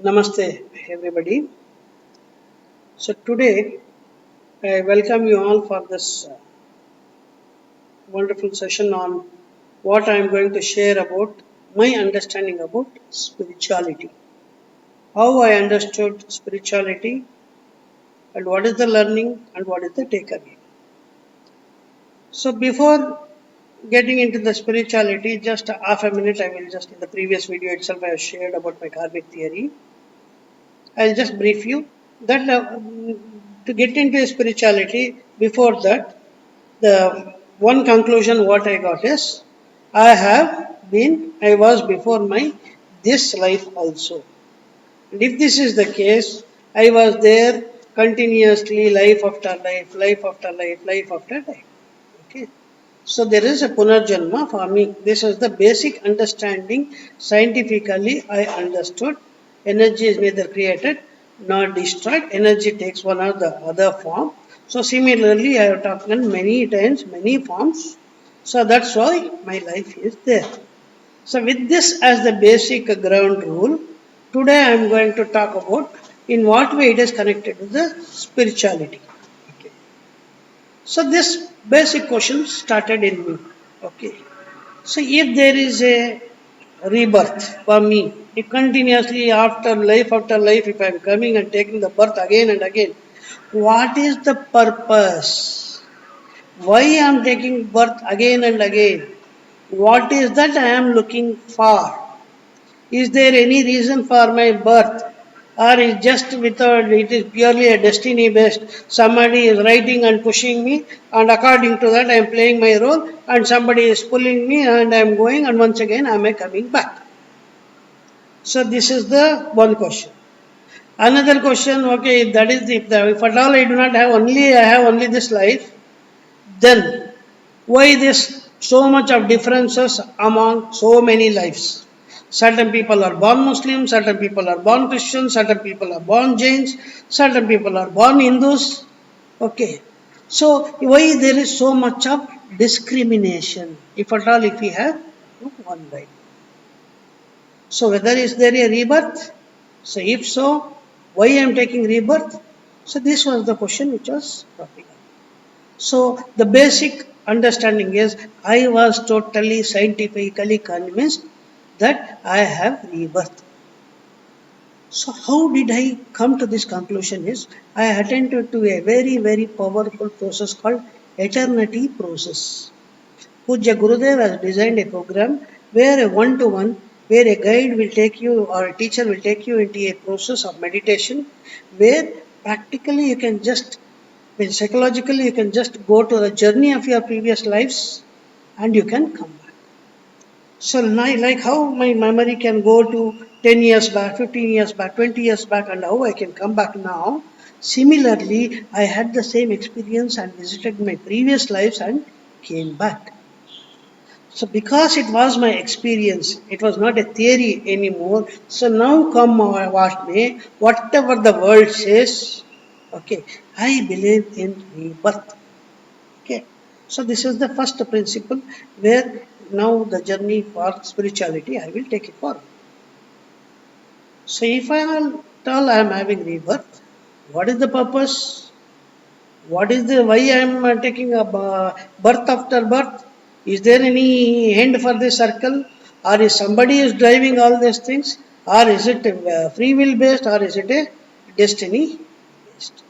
Namaste, everybody. So today I welcome you all for this wonderful session on what I am going to share about my understanding about spirituality, how I understood spirituality, and what is the learning and what is the takeaway. So before getting into the spirituality, just half a minute, I will just in the previous video itself I have shared about my karmic theory. I'll just brief you that to get into spirituality. Before that, the one conclusion what I got is I was before my this life also. And if this is the case, I was there continuously, life after life, life after life, life after life. Okay. So there is a punarjanma for me. This is the basic understanding. Scientifically, I understood energy is neither created nor destroyed. Energy takes one or the other form. So similarly, I have talked many times, many forms. So that's why my life is there. So with this as the basic ground rule, today I am going to talk about in what way it is connected to the spirituality. Okay. So this basic question started in me. Okay. So if there is a rebirth for me, if continuously after life, if I am coming and taking the birth again and again, what is the purpose? Why I am taking birth again and again? What is that I am looking for? Is there any reason for my birth? Or is just without it is purely a destiny based. Somebody is writing and pushing me, and according to that I am playing my role, and somebody is pulling me, and I am going, and once again I am coming back. So this is the one question. Another question, okay, that is if at all I have only this life, then why this so much of differences among so many lives? Certain people are born Muslims, certain people are born Christians, certain people are born Jains, certain people are born Hindus. Okay. So why there is so much of discrimination? If at all if we have one life. So whether is there a rebirth? So if so, why I am taking rebirth? So this was the question which was cropping up. So the basic understanding is I was totally scientifically convinced that I have rebirth. So how did I come to this conclusion is I attended to a very, very powerful process called eternity process. Pujya Gurudev has designed a program where a one-to-one, where a guide will take you or a teacher will take you into a process of meditation where practically you can just, well, psychologically you can just go to the journey of your previous lives and you can come back. So like how my memory can go to 10 years back, 15 years back, 20 years back and how I can come back now. Similarly, I had the same experience and visited my previous lives and came back. So because it was my experience, it was not a theory anymore. So now come what may, whatever the world says, okay, I believe in rebirth. Okay. So this is the first principle where now the journey for spirituality, I will take it forward. So if I am tell I am having rebirth, what is the purpose? What is the why I am taking a birth after birth? Is there any end for this circle, or is somebody is driving all these things, or is it free will based, or is it a destiny based?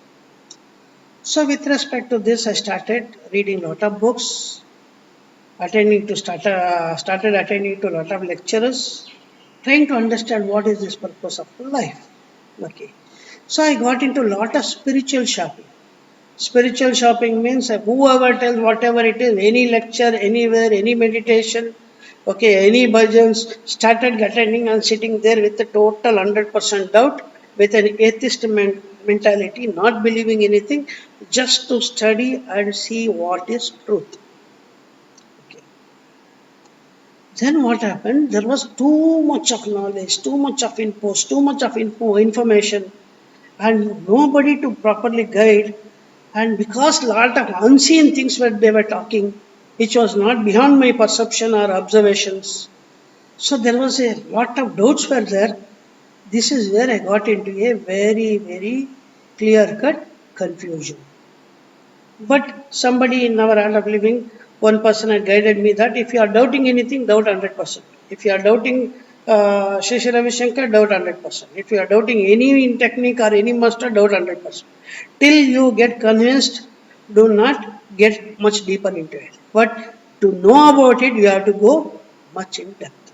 So with respect to this, I started reading lot of books, started attending to a lot of lecturers, trying to understand what is this purpose of life. Okay, so I got into a lot of spiritual shopping. Spiritual shopping means whoever tells whatever it is, any lecture, anywhere, any meditation, okay, any bhajans, started attending and sitting there with a total 100% doubt, with an atheist mentality, not believing anything, just to study and see what is truth. Okay. Then what happened? There was too much of knowledge, too much of information, and nobody to properly guide. And because lot of unseen things were they were talking, which was not beyond my perception or observations, so there was a lot of doubts were there. This is where I got into a very, very clear-cut confusion. But somebody in our art of living, one person had guided me that if you are doubting anything, doubt 100%. If you are doubting Sri Sri Ravi Shankar, doubt 100%. If you are doubting any technique or any master, doubt 100%. Till you get convinced, do not get much deeper into it. But to know about it, you have to go much in depth.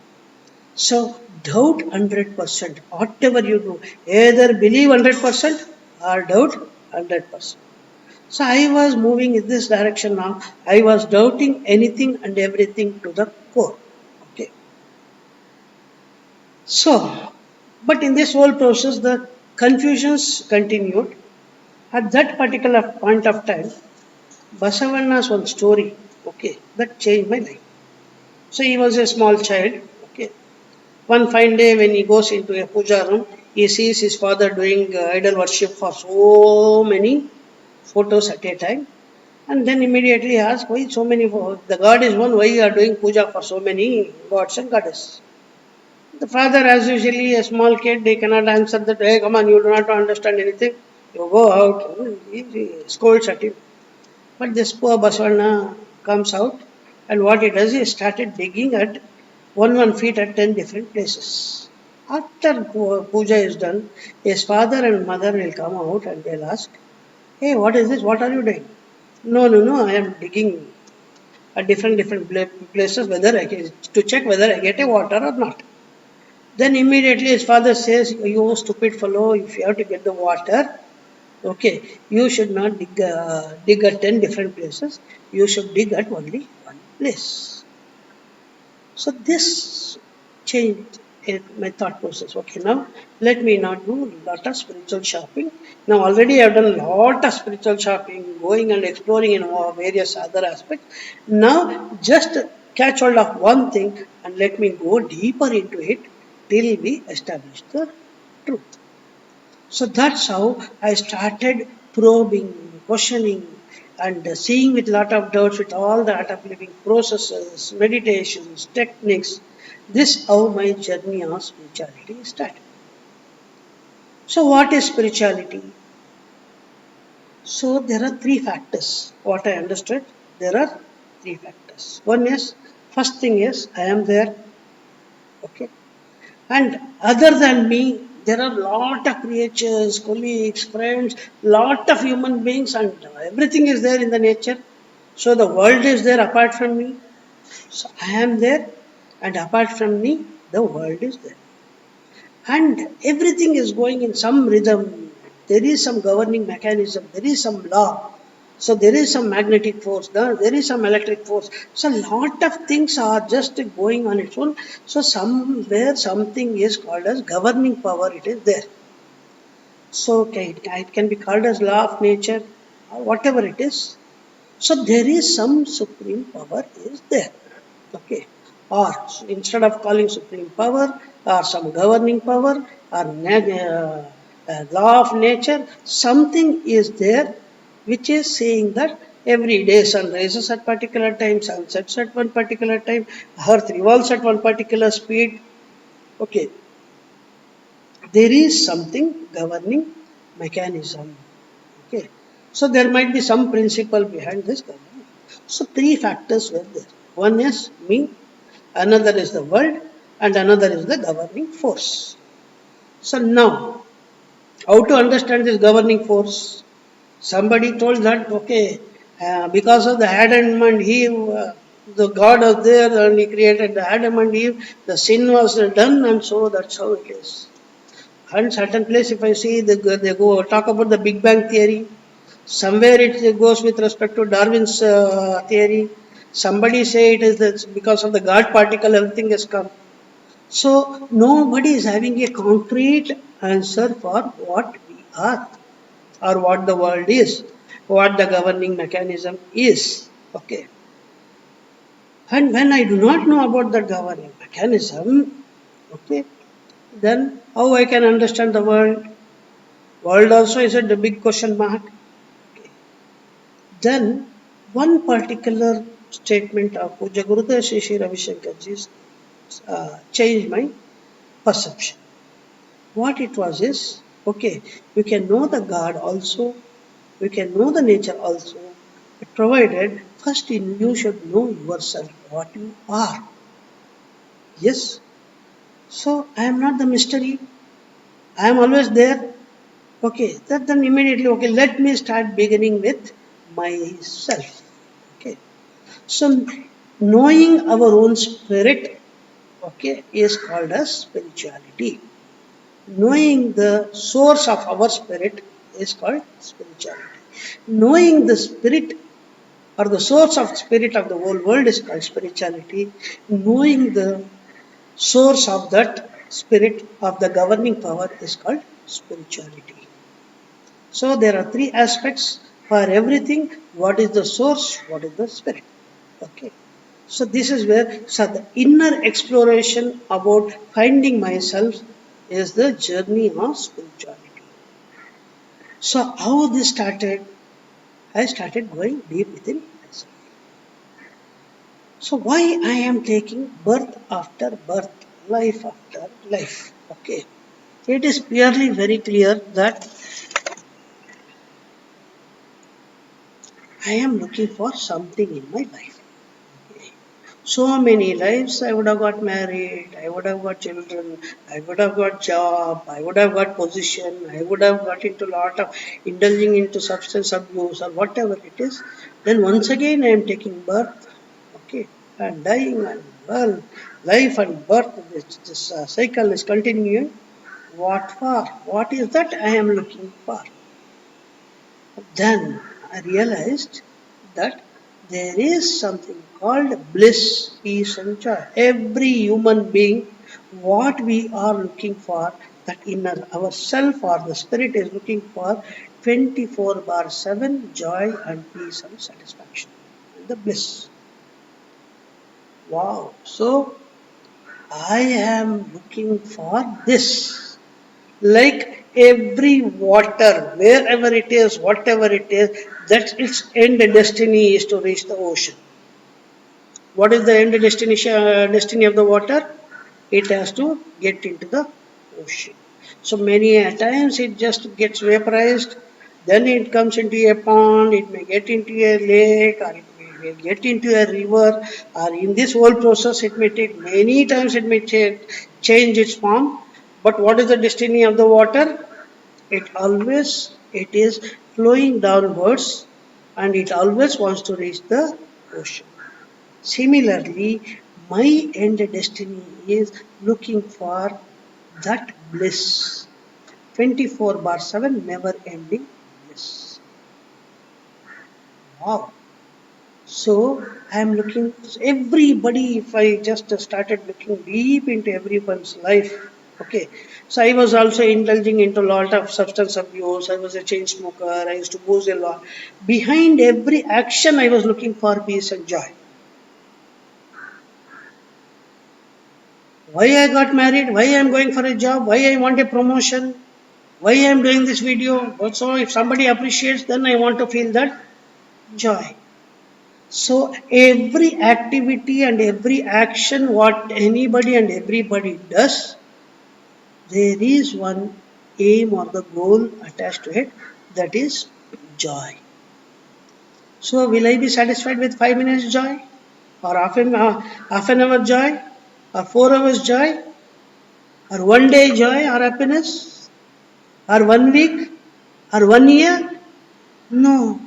So doubt 100%. Whatever you do, either believe 100% or doubt 100%. So I was moving in this direction now. I was doubting anything and everything to the core. Okay. So, but in this whole process, the confusions continued. At that particular point of time, Basavana's one story, okay, that changed my life. So he was a small child, okay. One fine day when he goes into a puja room, he sees his father doing idol worship for so many photos at a time. And then immediately ask, why so many, the God is one, why you are doing puja for so many gods and goddesses? The father, as usually a small kid, they cannot answer that, hey, come on, you do not understand anything. You go out, he scolds at him. But this poor Basavana comes out, and what he does, he started digging at 1 feet at 10 different places. After puja is done, his father and mother will come out and they'll ask, hey, what is this? What are you doing? No, no, no, I am digging at different places whether I get, to check whether I get a water or not. Then immediately his father says, you stupid fellow, if you have to get the water, okay, you should not dig at 10 different places. You should dig at only one place. So this changed my thought process. Okay, now let me not do a lot of spiritual shopping. Now already I've done a lot of spiritual shopping, going and exploring in various other aspects. Now just catch hold of one thing and let me go deeper into it till we establish the truth. So that's how I started probing, questioning, and seeing with lot of doubts with all the art of living processes, meditations, techniques. This how my journey of spirituality started. So what is spirituality? So there are three factors. What I understood, there are three factors. One is, first thing is, I am there. Okay. And other than me, there are lot of creatures, colleagues, friends, lot of human beings, and everything is there in the nature. So the world is there apart from me. So I am there, and apart from me, the world is there. And everything is going in some rhythm. There is some governing mechanism, there is some law. So there is some magnetic force, there is some electric force. So a lot of things are just going on its own. So somewhere something is called as governing power, it is there. So okay, it can be called as law of nature or whatever it is. So there is some supreme power is there. Okay. Or instead of calling supreme power or some governing power or law of nature, something is there which is saying that every day sun rises at particular time, sun sets at one particular time, earth revolves at one particular speed. Okay. There is something governing mechanism. Okay. So there might be some principle behind this governing. So three factors were there. One is me, another is the world, and another is the governing force. So now, how to understand this governing force? Somebody told that, okay, because of the Adam and Eve, the God was there and he created the Adam and Eve, the sin was done, and so that's how it is. And certain place, if I see, they go talk about the Big Bang theory. Somewhere it goes with respect to Darwin's theory. Somebody say it is because of the God particle, everything has come. So nobody is having a concrete answer for what we are or what the world is, what the governing mechanism is. Okay. And when I do not know about the governing mechanism, okay, then how I can understand the world? World also is a big question mark. Okay. Then one particular statement of Puja Gurudev Sri Sri Ravi Shankarji's changed my perception. What it was is, okay, you can know the God also, you can know the nature also, but provided first you should know yourself, what you are. Yes. So I am not the mystery. I am always there. Okay, that then immediately, okay, let me start beginning with myself. Okay. So knowing our own spirit, okay, is called as spirituality. Knowing the source of our spirit is called spirituality. Knowing the spirit or the source of spirit of the whole world is called spirituality. Knowing the source of that spirit of the governing power is called spirituality. So there are three aspects for everything. What is the source? What is the spirit? Okay. So this is where, so the inner exploration about finding myself is the journey of spirituality. So how this started? I started going deep within myself. So why I am taking birth after birth, life after life? Okay. It is clearly very clear that I am looking for something in my life. So many lives I would have got married, I would have got children, I would have got job, I would have got position, I would have got into lot of indulging into substance abuse or whatever it is. Then once again I am taking birth, okay, and dying and well, life and birth, this cycle is continuing. What for? What is that I am looking for? Then I realized that there is something called bliss, peace, and joy. Every human being, what we are looking for, that inner ourself or the spirit is looking for 24 bar 7 joy and peace and satisfaction. And the bliss. Wow. So I am looking for this. Like every water, wherever it is, whatever it is, that its end destiny is to reach the ocean. What is the end destiny of the water? It has to get into the ocean. So many a times it just gets vaporized, then it comes into a pond, it may get into a lake, or it may get into a river, or in this whole process it may take many times, it may change its form. But what is the destiny of the water? It is flowing downwards, and it always wants to reach the ocean. Similarly, my end destiny is looking for that bliss. 24 bar 7 never ending bliss. Wow. So I am looking, everybody, if I just started looking deep into everyone's life, okay. So I was also indulging into a lot of substance abuse. I was a chain smoker. I used to booze a lot. Behind every action, I was looking for peace and joy. Why I got married, why I am going for a job, why I want a promotion, why I am doing this video. Also, if somebody appreciates, then I want to feel that joy. So every activity and every action, what anybody and everybody does, there is one aim or the goal attached to it, that is joy. So will I be satisfied with 5 minutes joy, or half an hour joy, or 4 hours joy, or one day joy or happiness, or 1 week, or 1 year? No.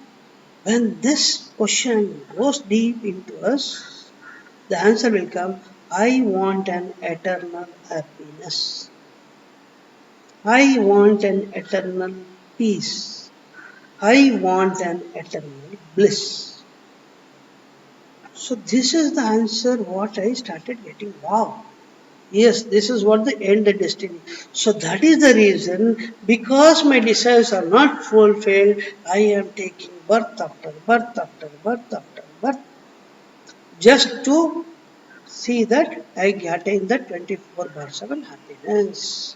When this question goes deep into us, the answer will come, I want an eternal happiness. I want an eternal peace. I want an eternal bliss. So this is the answer what I started getting. Wow. Yes, this is what the end destiny. So that is the reason, because my desires are not fulfilled, I am taking birth after birth after birth after birth, just to see that I attain the 24 bar 7 happiness.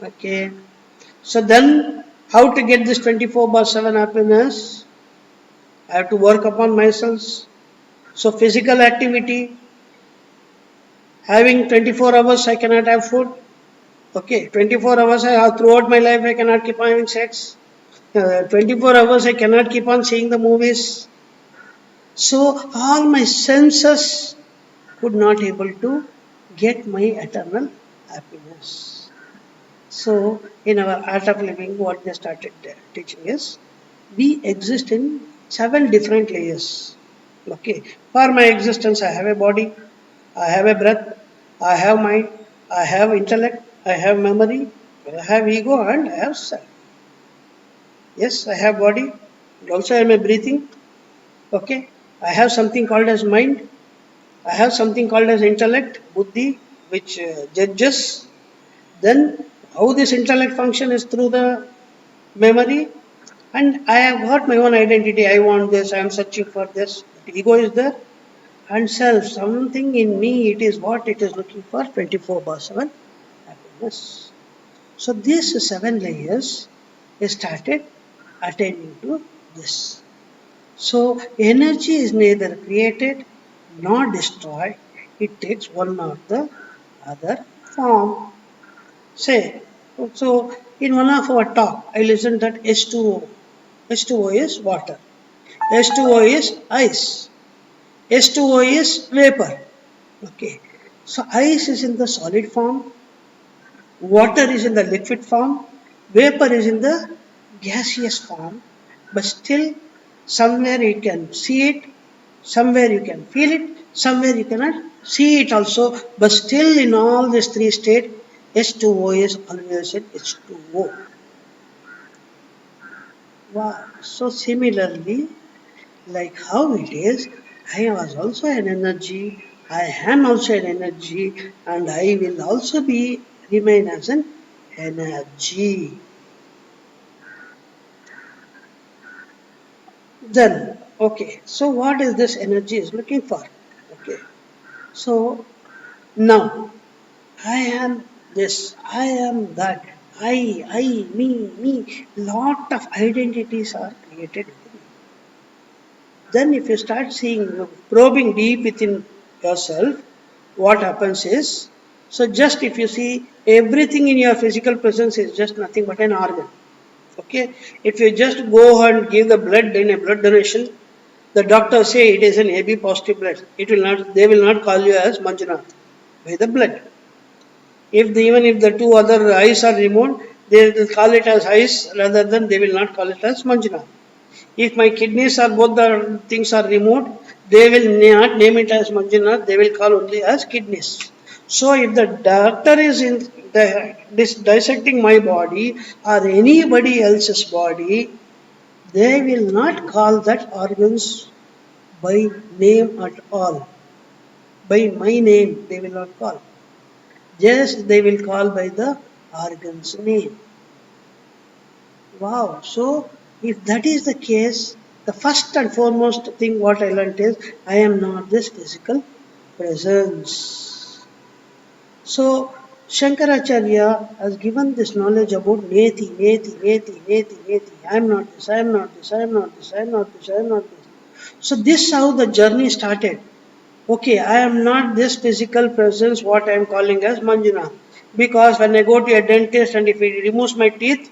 Okay. So then, how to get this 24 bar 7 happiness? I have to work upon myself. So physical activity, having 24 hours I cannot have food. Okay, 24 hours throughout my life I cannot keep on having sex. 24 hours I cannot keep on seeing the movies. So all my senses could not able to get my eternal happiness. So in our art of living, what they started teaching is, we exist in 7 different layers. Okay, for my existence, I have a body, I have a breath, I have mind, I have intellect, I have memory, I have ego, and I have self. Yes, I have body, and also I am a breathing. Okay, I have something called as mind, I have something called as intellect, buddhi, which judges. Then how this intellect function is through the memory, and I have got my own identity. I want this, I am searching for this. Ego is there, and self, something in me, it is what it is looking for 24 by 7 happiness. So these 7 layers started attaining to this. So energy is neither created nor destroyed, it takes one or the other form. Say, so in one of our talk, I listened that H2O. H2O is water. H2O is ice. H2O is vapor. Okay. So ice is in the solid form, water is in the liquid form, vapor is in the gaseous form, but still somewhere you can see it, somewhere you can feel it, somewhere you cannot see it also, but still in all these 3 states, H2O is always in H2O. Wow. So similarly, like how it is, I was also an energy, I am also an energy, and I will also be remain as an energy. Then, okay, so what is this energy is looking for? Okay, so now I am this, I am that, me, lot of identities are created within you. Then if you start seeing, probing deep within yourself, what happens is, so just if you see everything in your physical presence is just nothing but an organ. Okay, if you just go and give the blood in a blood donation, the doctor say it is an AB positive blood. It will not. They will not call you as Manjunath by the blood. Even if the 2 other eyes are removed, they will call it as eyes rather than they will not call it as Manjunath. If my kidneys or both the things are removed, they will not name it as Manjunath, they will call only as kidneys. So if the doctor is in dissecting my body or anybody else's body, they will not call that organs by name at all. By my name, they will not call. Just they will call by the organ's name. Wow. So if that is the case, the first and foremost thing what I learned is I am not this physical presence. So Shankaracharya has given this knowledge about neti, neti, neti, neti, neti. I am not this, I am not this, I am not this, I am not this, I am not this. So this is how the journey started. Okay, I am not this physical presence what I am calling as Manjuna. Because when I go to a dentist and if he removes my teeth,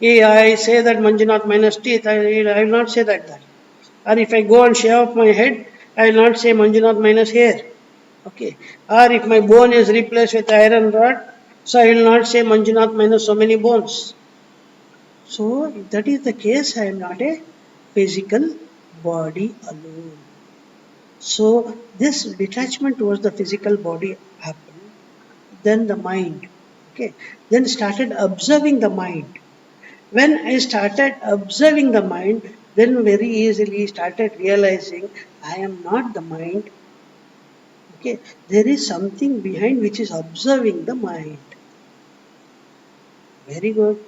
I say that Manjunath minus teeth, I will not say that. Or if I go and shave off my head, I will not say Manjunath minus hair. Okay. Or if my bone is replaced with iron rod, so I will not say Manjunath minus so many bones. So if that is the case, I am not a physical body alone. So this detachment towards the physical body happened. Then the mind. Okay. Then started observing the mind. When I started observing the mind, then very easily started realizing I am not the mind. Okay, there is something behind which is observing the mind. Very good.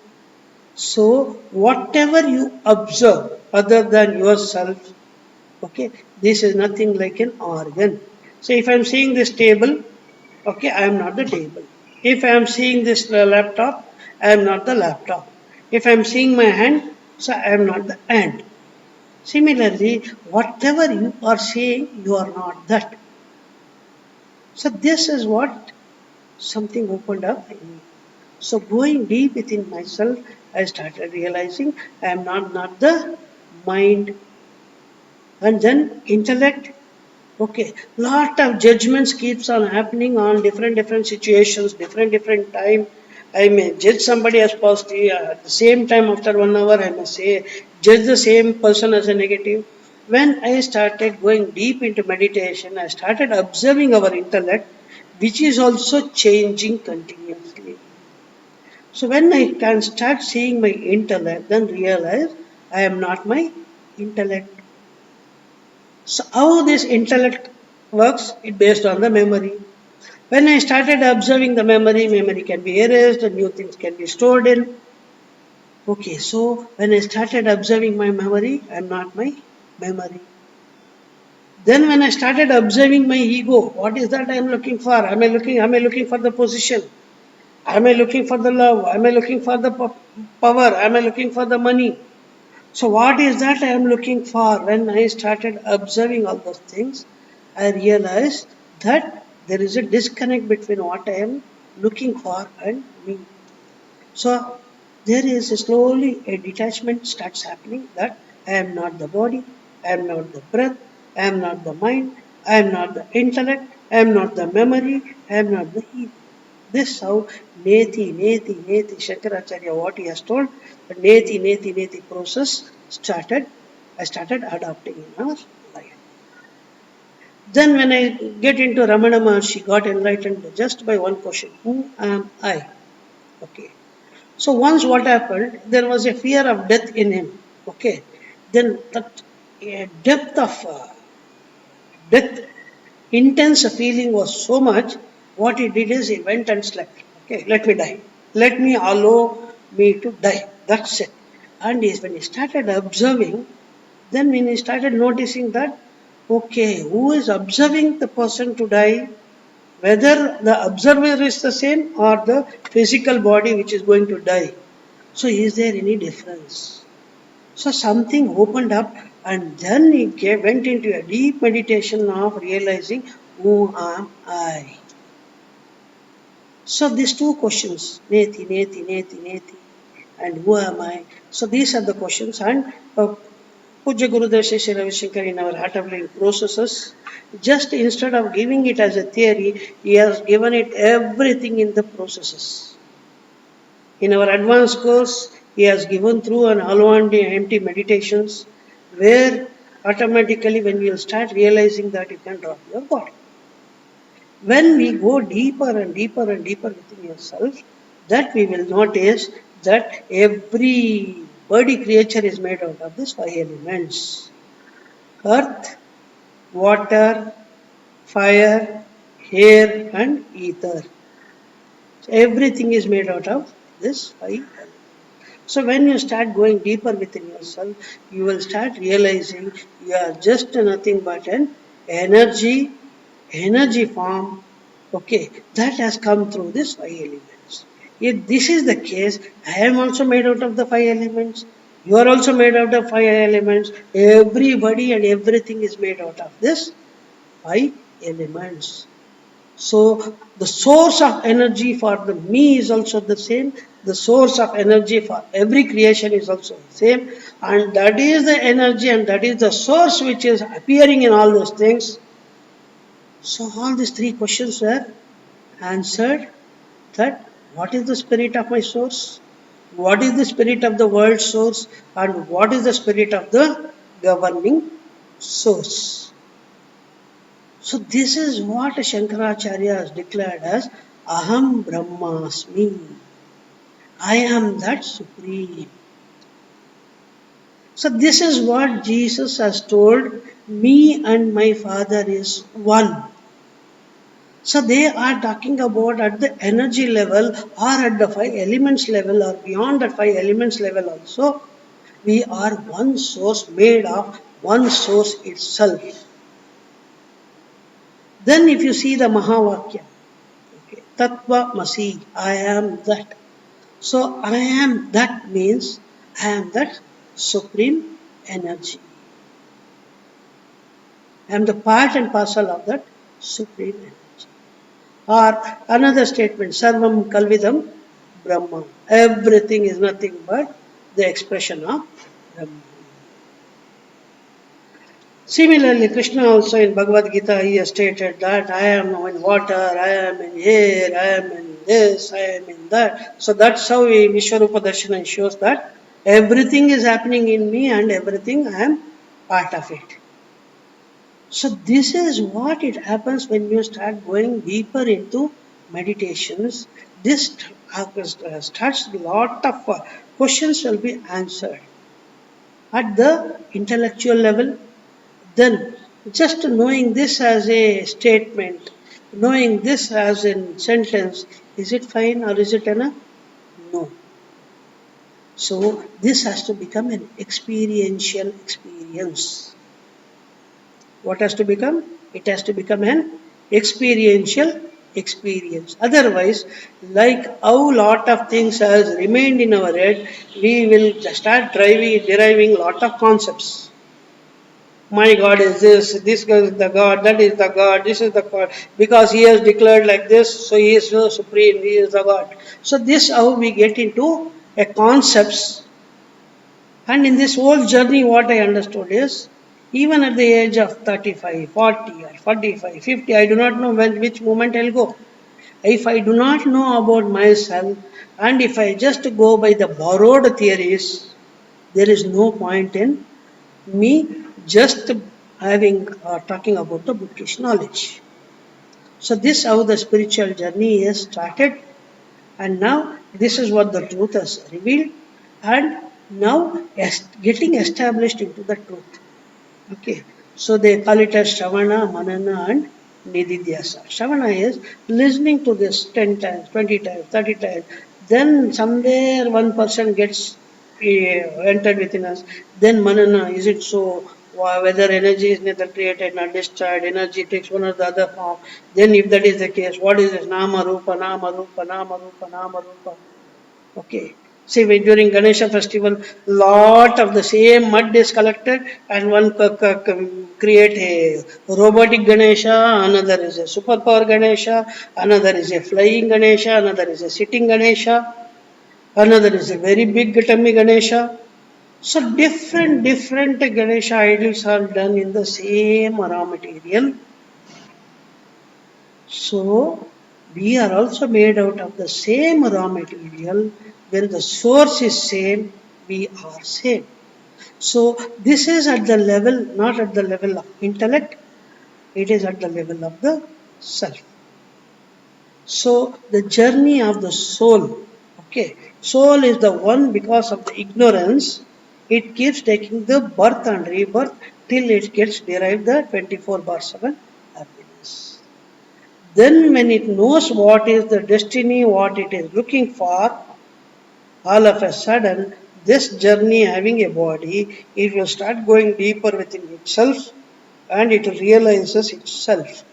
So whatever you observe other than yourself, okay, this is nothing like an organ. So if I am seeing this table, okay, I am not the table. If I am seeing this laptop, I am not the laptop. If I am seeing my hand, so I am not the hand. Similarly, whatever you are saying, you are not that. So this is what something opened up in me. So going deep within myself, I started realizing I am not the mind. And then intellect. Okay, lot of judgments keeps on happening on different situations, different time. I may judge somebody as positive at the same time. After 1 hour, I may say judge the same person as a negative. When I started going deep into meditation, I started observing our intellect, which is also changing continuously. So when I can start seeing my intellect, then realize I am not my intellect. So how this intellect works? It based on the memory. When I started observing the memory can be erased, and new things can be stored in. Okay, so when I started observing my memory, I'm not my memory. Then when I started observing my ego, what is that I'm looking for? Am I looking for the position? Am I looking for the love? Am I looking for the power? Am I looking for the money? So what is that I am looking for? When I started observing all those things, I realized that there is a disconnect between what I am looking for and me. So there is slowly a detachment starts happening that I am not the body, I am not the breath, I am not the mind, I am not the intellect, I am not the memory, I am not the ego. This how Neti, Shankaracharya, what he has told, the Neti process started, I started adopting in our life. Then when I get into Ramana Maharshi, got enlightened just by one question, who am I? Okay. So once what happened, there was a fear of death in him. Okay. Then that depth of death, intense feeling was so much, what he did is he went and slept. Okay, let me die. Let me allow me to die. That's it. And when he started observing, then when he started noticing that, okay, who is observing the person to die? Whether the observer is the same or the physical body which is going to die. So is there any difference? So something opened up, and then he went into a deep meditation of realizing who am I. So these two questions, Neti, and who am I? So these are the questions, and Puja Gurudev Sri Ravi Shankar in our Heart of Living processes, just instead of giving it as a theory, he has given it everything in the processes. In our advanced course, he has given through an Alwandi empty meditations, where automatically when you start realizing that you can drop your body. When we go deeper and deeper and deeper within yourself, that we will notice that every body creature is made out of these 5 elements: earth, water, fire, air, and ether. So everything is made out of this 5 elements. So when you start going deeper within yourself, you will start realizing you are just nothing but an energy form, okay, that has come through these 5 elements. If this is the case, I am also made out of the 5 elements. You are also made out of 5 elements. Everybody and everything is made out of this 5 elements. So the source of energy for the me is also the same. The source of energy for every creation is also the same. And that is the energy and that is the source which is appearing in all those things. So all these 3 questions were answered, that what is the spirit of my source? What is the spirit of the world source? And what is the spirit of the governing source? So this is what Shankaracharya has declared as Aham Brahmasmi. I am that supreme. So this is what Jesus has told, me and my Father is one. So they are talking about at the energy level or at the 5 elements level or beyond that 5 elements level also. We are one source made of one source itself. Then if you see the Mahavakya, okay, Tattva Masi, I am that. So I am that means I am that supreme energy. I am the part and parcel of that supreme energy. Or another statement, Sarvam Kalvidam Brahma. Everything is nothing but the expression of Brahma. Similarly, Krishna also in Bhagavad Gita, he has stated that I am in water, I am in air, I am in this, I am in that. So that's how Vishwarupa Darshana shows that everything is happening in me and everything I am part of it. So this is what it happens when you start going deeper into meditations. This starts a lot of questions will be answered at the intellectual level. Then just knowing this as a statement, knowing this as a sentence, is it fine or is it enough? No. So this has to become an experiential experience. What has to become? It has to become an experiential experience. Otherwise, like how lot of things has remained in our head, we will start deriving lot of concepts. My God is this God is the God, that is the God, this is the God. Because he has declared like this, so he is so supreme, he is the God. So this how we get into a concepts. And in this whole journey, what I understood is, even at the age of 35, 40 or 45, 50, I do not know which moment I'll go. If I do not know about myself, and if I just go by the borrowed theories, there is no point in me just having talking about the bookish knowledge. So this how the spiritual journey is started, and now this is what the truth has revealed, and now getting established into the truth. Okay, so they call it as Shravana, Manana, and Nididhyasa. Shravana is listening to this 10 times, 20 times, 30 times. Then somewhere one person gets entered within us. Then Manana, is it so? Whether energy is neither created nor destroyed, energy takes one or the other form. Then if that is the case, what is this? Nama Rupa, Nama Rupa, Nama Rupa, Nama Rupa. Okay. See, during Ganesha festival, lot of the same mud is collected and one create a robotic Ganesha, another is a superpower Ganesha, another is a flying Ganesha, another is a sitting Ganesha, another is a very big tummy Ganesha. So different Ganesha idols are done in the same raw material. So we are also made out of the same raw material. When the source is same, we are same. So this is at the level, not at the level of intellect, it is at the level of the self. So the journey of the soul, okay, soul is the one because of the ignorance, it keeps taking the birth and rebirth till it gets derived the 24/7 happiness. Then when it knows what is the destiny, what it is looking for, all of a sudden, this journey having a body, it will start going deeper within itself and it realizes itself.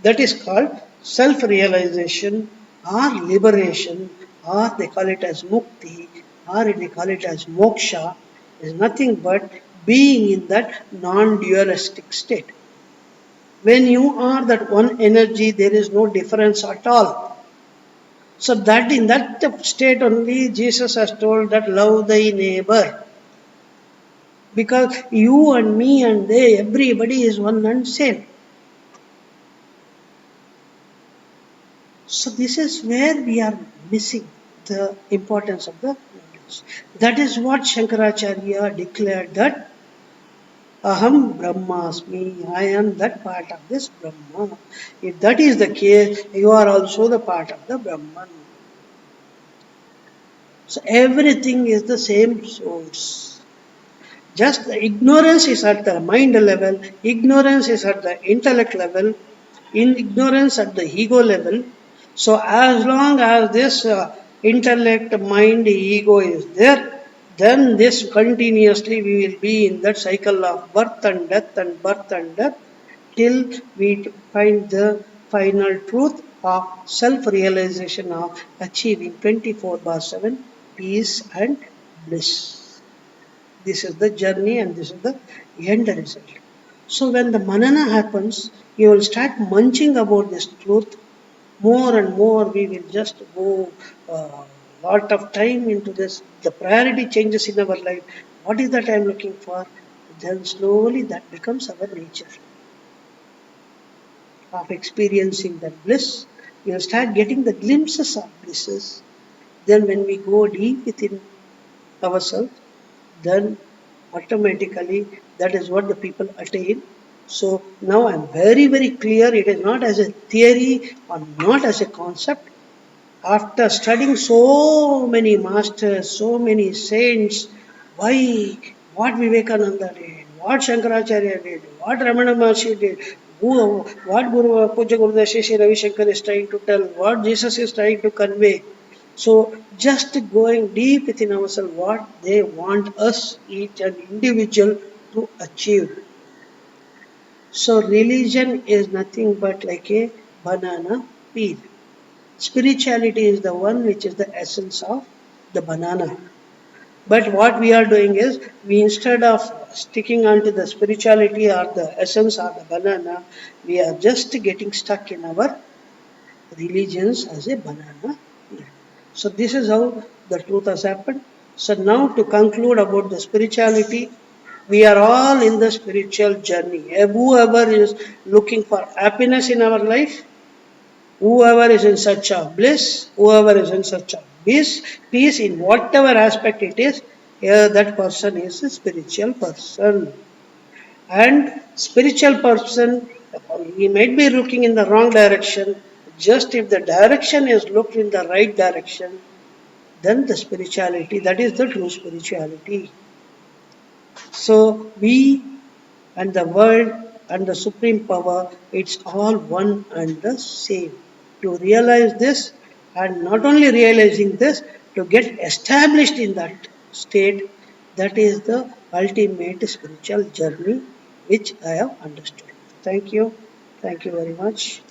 That is called self-realization or liberation, or they call it as mukti, or they call it as moksha, is nothing but being in that non-dualistic state. When you are that one energy, there is no difference at all. So that in that state only Jesus has told that love thy neighbor. Because you and me and they, everybody is one and same. So this is where we are missing the importance of the knowledge. That is what Shankaracharya declared that Aham Brahmasmi, I am that part of this Brahma. If that is the case, you are also the part of the Brahman. So everything is the same source. Just the ignorance is at the mind level, ignorance is at the intellect level, in ignorance at the ego level. So as long as this intellect, mind, ego is there, then this continuously we will be in that cycle of birth and death and birth and death till we find the final truth of self-realization of achieving 24/7 peace and bliss. This is the journey and this is the end result. So when the manana happens, you will start munching about this truth more and more we will just go lot of time into this. The priority changes in our life. What is that I am looking for? Then slowly that becomes our nature of experiencing that bliss. We'll start getting the glimpses of blisses. Then when we go deep within ourselves, then automatically that is what the people attain. So now I'm very, very clear. It is not as a theory or not as a concept. After studying so many masters, so many saints, why, what Vivekananda did, what Shankaracharya did, what Ramana Maharshi did, what Guru Puja Gurudev Shri Ravi Shankar is trying to tell, what Jesus is trying to convey. So just going deep within ourselves, what they want us, each and individual, to achieve. So religion is nothing but like a banana peel. Spirituality is the one which is the essence of the banana. But what we are doing is, we instead of sticking onto the spirituality or the essence of the banana, we are just getting stuck in our religions as a banana. So this is how the truth has happened. So now to conclude about the spirituality, we are all in the spiritual journey. Whoever is looking for happiness in our life, whoever is in search of bliss, whoever is in search of peace in whatever aspect it is, that person is a spiritual person. And spiritual person, he might be looking in the wrong direction. Just if the direction is looked in the right direction, then the spirituality, that is the true spirituality. So we and the world and the supreme power, it's all one and the same. To realize this, and not only realizing this, to get established in that state, that is the ultimate spiritual journey which I have understood. Thank you. Thank you very much.